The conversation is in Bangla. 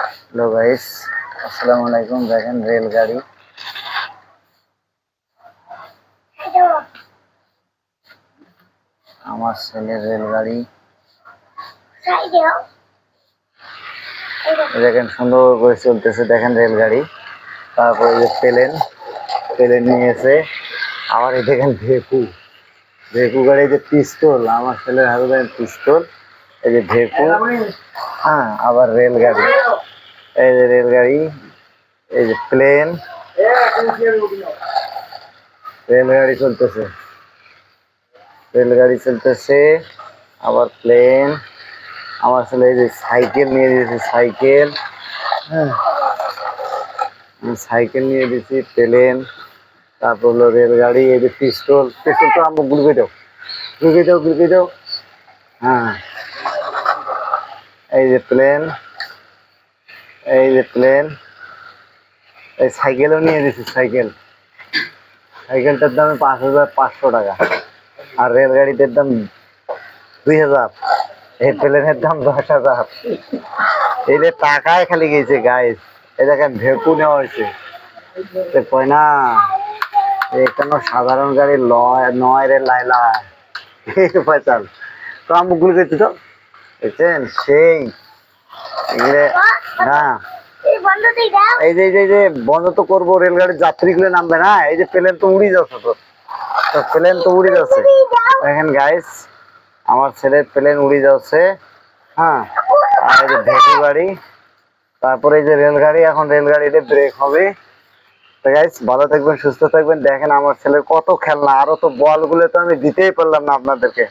হ্যালো গাইস, আসসালামু আলাইকুম। দেখেন রেলগাড়ি, আমার ছেলের রেলগাড়ি। দেখেন সুন্দর করে চলতেছে, দেখেন রেলগাড়ি। তারপরে যে প্লেন, প্লেন নিয়ে এসে আবার এই দেখেন ভেকু, ভেকু গাড়ি, যে পিস্তল, আমার ছেলের হাতে দেখেন পিস্তল, এই যে ভেকু। হ্যাঁ, আবার রেলগাড়ি, এই যে রেলগাড়ি, এই যে প্লেন, রেলগাড়ি চলতেছে, রেলগাড়ি চলতেছে, আবার প্লেন। আমার ছেলে এই যে সাইকেল নিয়ে দিয়েছে, সাইকেল। হ্যাঁ, সাইকেল নিয়ে দিয়েছি, প্লেন, তারপর হলো রেলগাড়ি, এই যে পিস্তল, পিস্তল তো আমরা গুলকে দাও, গুলকে দাও, গুলকে দাও। হ্যাঁ, এই যে প্লেন, এই যে প্লেন, এই সাইকেলও নিয়ে দিয়েছি, সাইকেল। সাইকেলটার দাম 5,500 টাকা, আর রেলগাড়িটার দাম 2,000, এই প্লেনের দাম 10,000। এই যে টাকায় খালি গেছে গাইস। এই দেখেন ভেকু নেওয়া হয়েছে, কয় না এখানে সাধারণ গাড়ি লয় নয় রে লাইলা পয়সাল। তো আমগুলো গেছি তো দেখছেন সেই এগুলো না। এই যে এই যে বন্ধ তো করবো, রেলগাড়ির যাত্রীগুলো নামবে না। এই যে প্লেন তো উড়ে যাচ্ছে, তো প্লেন তো উড়ে যাচ্ছে। দেখেন গাইস, আমার ছেলের প্লেন উড়ে যাচ্ছে। হ্যাঁ, আর এই যে ভেকু গাড়ি, তারপরে এই যে রেলগাড়ি। এখন রেলগাড়িতে ব্রেক হবে। তো গাইস, ভালো থাকবেন, সুস্থ থাকবেন। দেখেন আমার ছেলের কত খেলনা, আরো তো বলগুলো তো আমি দিতেই পারলাম না আপনাদেরকে।